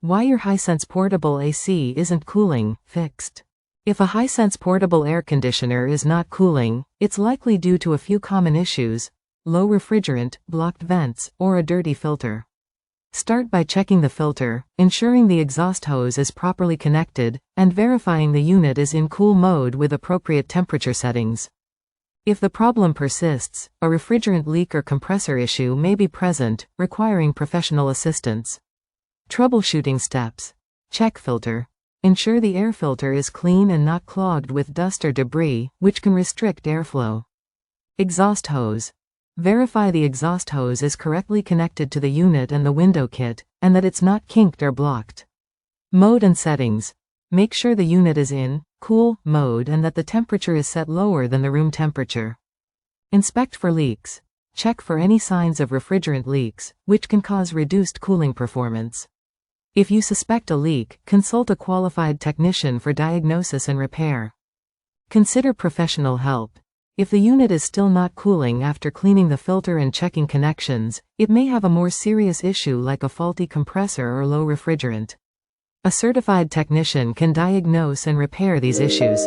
Why your Hisense portable AC isn't cooling, fixed. If a Hisense portable air conditioner is not cooling, it's likely due to a few common issues: low refrigerant, blocked vents, or a dirty filter. Start by checking the filter, ensuring the exhaust hose is properly connected, and verifying the unit is in cool mode with appropriate temperature settings. If the problem persists, a refrigerant leak or compressor issue may be present, requiring professional assistance. Troubleshooting steps. Check filter. Ensure the air filter is clean and not clogged with dust or debris, which can restrict airflow. Exhaust hose. Verify the exhaust hose is correctly connected to the unit and the window kit, and that it's not kinked or blocked. Mode and settings. Make sure the unit is in cool mode and that the temperature is set lower than the room temperature. Inspect for leaks. Check for any signs of refrigerant leaks, which can cause reduced cooling performance. If you suspect a leak, consult a qualified technician for diagnosis and repair. Consider professional help. If the unit is still not cooling after cleaning the filter and checking connections, it may have a more serious issue like a faulty compressor or low refrigerant. A certified technician can diagnose and repair these issues.